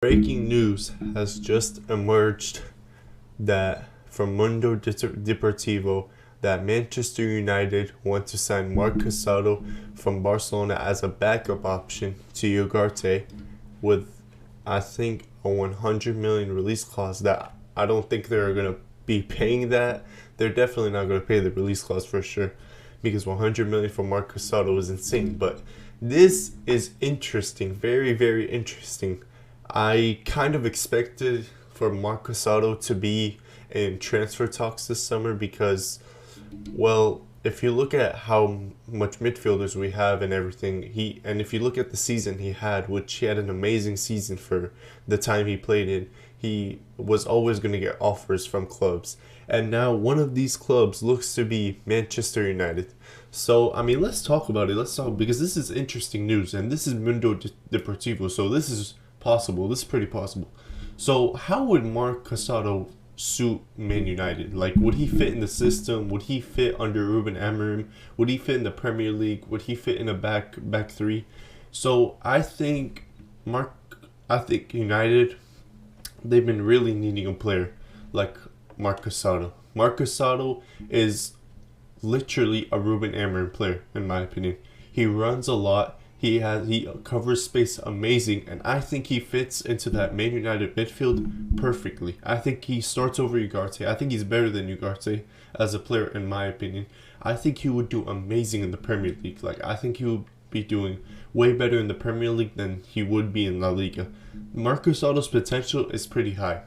Breaking news has just emerged that from Mundo Deportivo that Manchester United want to sign Marc Casado from Barcelona as a backup option to Ugarte with, I think, a 100 million release clause that I don't think they're going to be paying that. They're definitely not going to pay the release clause for sure because 100 million for Marc Casado is insane. But this is interesting, very, very interesting. I kind of expected for Marc Casado to be in transfer talks this summer because, well, if you look at how much midfielders we have and everything, if you look at the season he had, which he had an amazing season for the time he played in, he was always going to get offers from clubs. And now one of these clubs looks to be Manchester United. So, I mean, let's talk about it. Let's talk because this is interesting news and this is Mundo Deportivo. So this is possible. This is pretty possible. So how would Marc Casado suit Man United? Like, would he fit in the system? Would he fit under Ruben Amorim? Would he fit in the Premier League? Would he fit in a back three? So I think United, they've been really needing a player like Marc Casado. Marc Casado is literally a Ruben Amorim player, in my opinion. He runs a lot. He covers space amazing, and I think he fits into that Man United midfield perfectly. I think he starts over Ugarte. I think he's better than Ugarte as a player, in my opinion. I think he would do amazing in the Premier League. Like, I think he would be doing way better in the Premier League than he would be in La Liga. Marc Casado's potential is pretty high.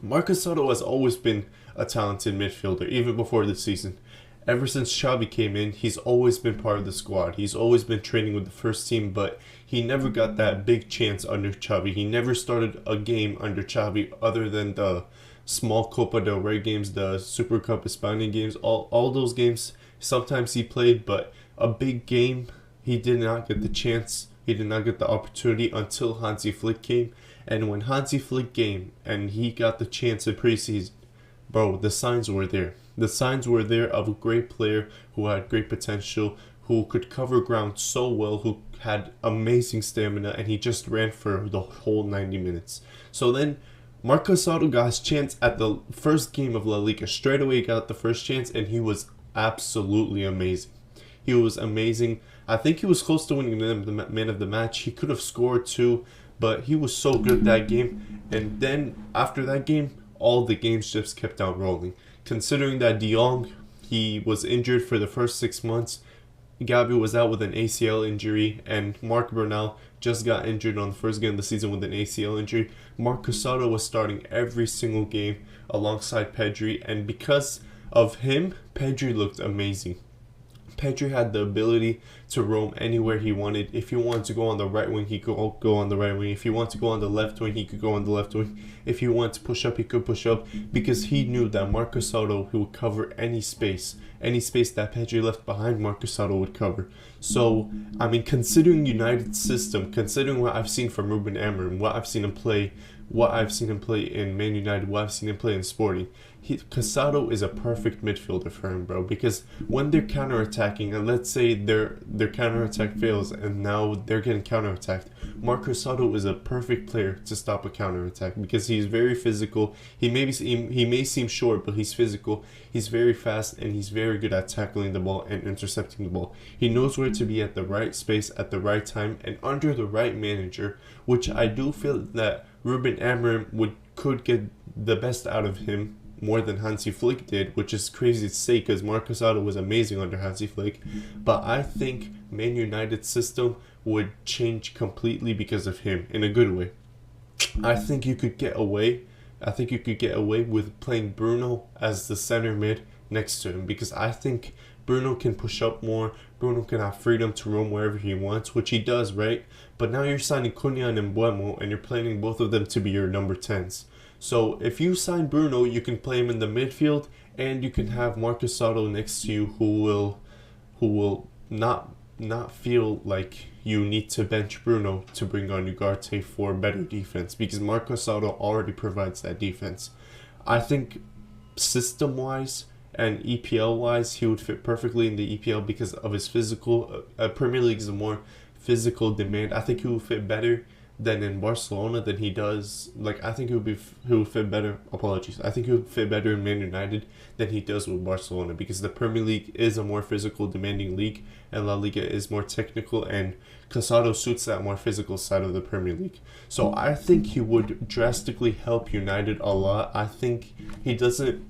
Marc Casado has always been a talented midfielder, even before this season. Ever since Xavi came in, he's always been part of the squad. He's always been training with the first team, but he never got that big chance under Xavi. He never started a game under Xavi other than the small Copa del Rey games, the Super Cup España games, all those games. Sometimes he played, but a big game, he did not get the chance. He did not get the opportunity until Hansi Flick came. And when Hansi Flick came and he got the chance in preseason, bro, the signs were there. The signs were there of a great player who had great potential, who could cover ground so well, who had amazing stamina, and he just ran for the whole 90 minutes. So then Marc Casado got his chance at the first game of La Liga. Straight away he got the first chance, and he was absolutely amazing. He was amazing. I think he was close to winning the man of the match. He could have scored too, but he was so good that game. And then after that game, all the games just kept on rolling. Considering that De Jong, he was injured for the first 6 months, Gabi was out with an ACL injury, and Marc Bernal just got injured on the first game of the season with an ACL injury. Marc Casado was starting every single game alongside Pedri, and because of him, Pedri looked amazing. Pedri had the ability to roam anywhere he wanted. If he wanted to go on the right wing, he could go on the right wing. If he wanted to go on the left wing, he could go on the left wing. If he wanted to push up, he could push up because he knew that Marc Casado would cover any space. Any space that Pedri left behind, Marc Casado would cover. So, I mean, considering United's system, considering what I've seen from Ruben Amorim, what I've seen him play in Man United, what I've seen him play in Sporting, Casado is a perfect midfielder for him, bro. Because when they're counterattacking, and let's say their counterattack fails, and now they're getting counterattacked, Marc Casado is a perfect player to stop a counterattack because he's very physical. He may seem short, but he's physical. He's very fast, and he's very good at tackling the ball and intercepting the ball. He knows where to be at the right space at the right time and under the right manager, which I do feel that Ruben Amorim could get the best out of him more than Hansi Flick did, which is crazy to say because Marc Casado was amazing under Hansi Flick. But I think Man United's system would change completely because of him in a good way. I think you could get away with playing Bruno as the center mid next to him because I think Bruno can push up more. Bruno can have freedom to roam wherever he wants, which he does, right? But now you're signing Cunha and Mbeumo, and you're planning both of them to be your number 10s. So if you sign Bruno, you can play him in the midfield, and you can have Marc Casado next to you, who will not feel like you need to bench Bruno to bring on Ugarte for better defense because Marc Casado already provides that defense. I think system-wise and EPL-wise, he would fit perfectly in the EPL because of his physical. Premier League is a more physical demand. I think he would fit better than in Barcelona than he does. Like, I think he would fit better. Apologies. I think he would fit better in Man United than he does with Barcelona, because the Premier League is a more physical, demanding league, and La Liga is more technical, and Casado suits that more physical side of the Premier League. So I think he would drastically help United a lot. I think he doesn't.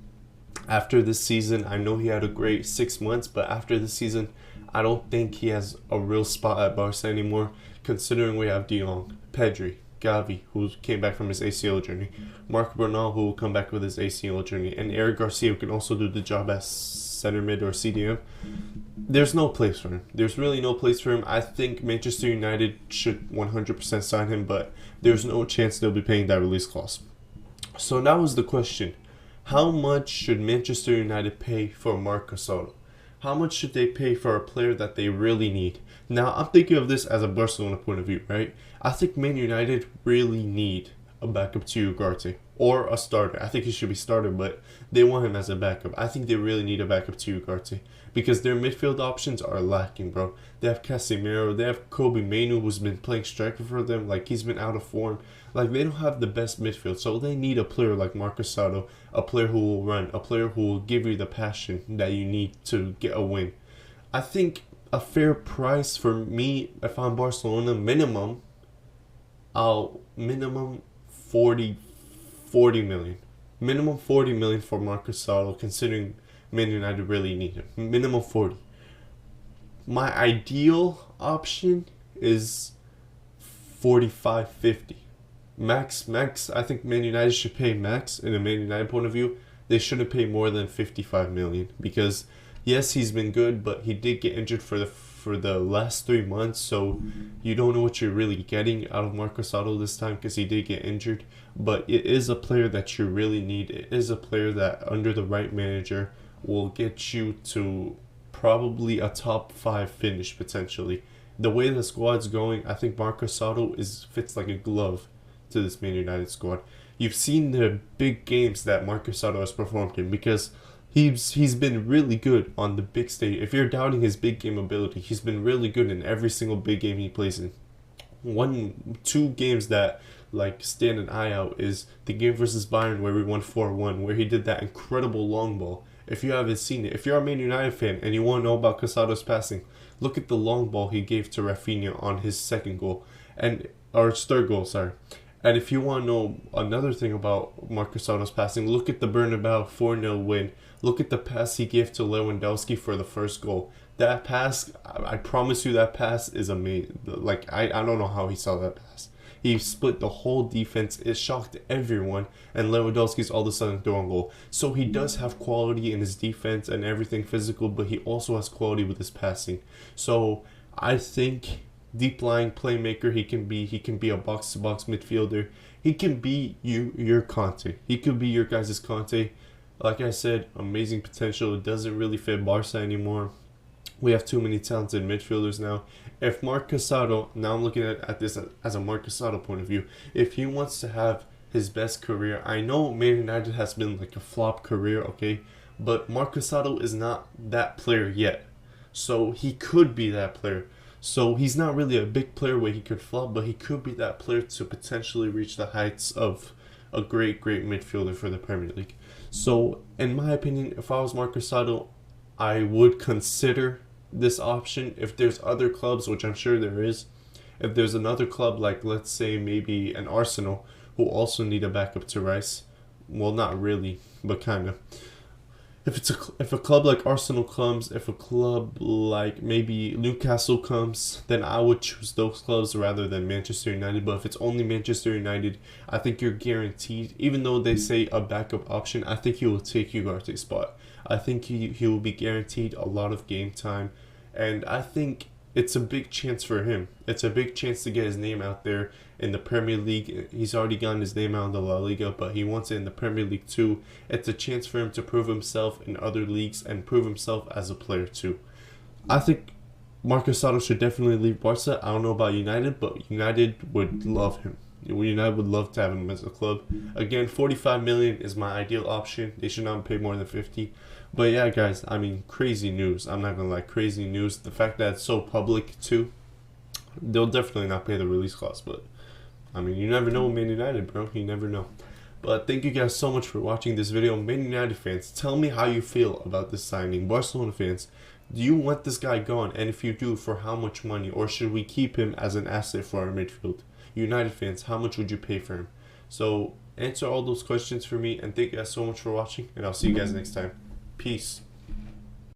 After this season, I know he had a great 6 months, but after this season, I don't think he has a real spot at Barca anymore, considering we have De Jong, Pedri, Xavi, who came back from his ACL journey, Marc Bernal, who will come back with his ACL journey, and Eric Garcia, who can also do the job as center mid or CDM. There's no place for him. There's really no place for him. I think Manchester United should 100% sign him, but there's no chance they'll be paying that release clause. So now is the question. How much should Manchester United pay for Marc Casado? How much should they pay for a player that they really need? Now, I'm thinking of this as a Barcelona point of view, right? I think Man United really need a backup to Ugarte or a starter. I think he should be started, but they want him as a backup. I think they really need a backup to Ugarte because their midfield options are lacking, bro. They have Casemiro, they have Kobe Mainoo, who's been playing striker for them. Like, he's been out of form. Like, they don't have the best midfield, so they need a player like Marc Casado, a player who will run, a player who will give you the passion that you need to get a win. I think a fair price for me, if I'm Barcelona, minimum 40 million. Minimum 40 million for Marc Casado, considering Man United really need him. Minimum 40. My ideal option is 45, 50. Max, I think Man United should pay max. In a Man United point of view, they shouldn't pay more than 55 million, because yes, he's been good, but he did get injured for the last 3 months, so you don't know what you're really getting out of Marc Casado this time, because he did get injured. But it is a player that you really need. It is a player that, under the right manager, will get you to probably a top 5 finish potentially. The way the squad's going, I think Marc Casado fits like a glove to this Man United squad. You've seen the big games that Marc Casado has performed in, because he's been really good on the big stage. If you're doubting his big game ability, he's been really good in every single big game he plays in. 2 games that like stand an eye out is the game versus Bayern where we won 4-1, where he did that incredible long ball. If you haven't seen it, if you're a Man United fan and you want to know about Casado's passing, look at the long ball he gave to Rafinha on his second goal, or his third goal, sorry. And if you want to know another thing about Marc Casado's passing, look at the Bernabeu 4-0 win. Look at the pass he gave to Lewandowski for the first goal. That pass, I promise you, that pass is amazing. Like, I don't know how he saw that pass. He split the whole defense. It shocked everyone. And Lewandowski's all of a sudden throwing goal. So he does have quality in his defense and everything physical, but he also has quality with his passing. So I think deep lying playmaker he can be a box to box midfielder. He can be your Conte. He could be your guys' Conte. Like I said, amazing potential. It doesn't really fit Barca anymore. We have too many talented midfielders now. If Marc Casado, now I'm looking at this as a Marc Casado point of view, if he wants to have his best career, I know Man United has been like a flop career, okay, but Marc Casado is not that player yet. So he could be that player. So he's not really a big player where he could flop, but he could be that player to potentially reach the heights of a great midfielder for the Premier League. So in my opinion, if I was Marc Casado, I would consider this option. If there's other clubs, which I'm sure there is, if there's another club like, let's say, maybe an Arsenal, who also need a backup to Rice, well, not really, but kind of. If a club like Arsenal comes, if a club like maybe Newcastle comes, then I would choose those clubs rather than Manchester United. But if it's only Manchester United, I think you're guaranteed, even though they say a backup option, I think he will take Ugarte's spot. I think he will be guaranteed a lot of game time, and I think it's a big chance for him. It's a big chance to get his name out there in the Premier League. He's already gotten his name out in the La Liga, but he wants it in the Premier League too. It's a chance for him to prove himself in other leagues and prove himself as a player too. I think Marc Casado should definitely leave Barca. I don't know about United, but United would love him. United would love to have him as a club. Again, 45 million is my ideal option. They should not pay more than 50. But yeah, guys, I mean, crazy news. I'm not gonna lie, crazy news. The fact that it's so public too, they'll definitely not pay the release clause, but I mean, you never know with Man United, bro. You never know. But thank you guys so much for watching this video. Man United fans, tell me how you feel about this signing. Barcelona fans, do you want this guy gone? And if you do, for how much money? Or should we keep him as an asset for our midfield? United fans, how much would you pay for him? So answer all those questions for me. And thank you guys so much for watching. And I'll see you guys next time. Peace.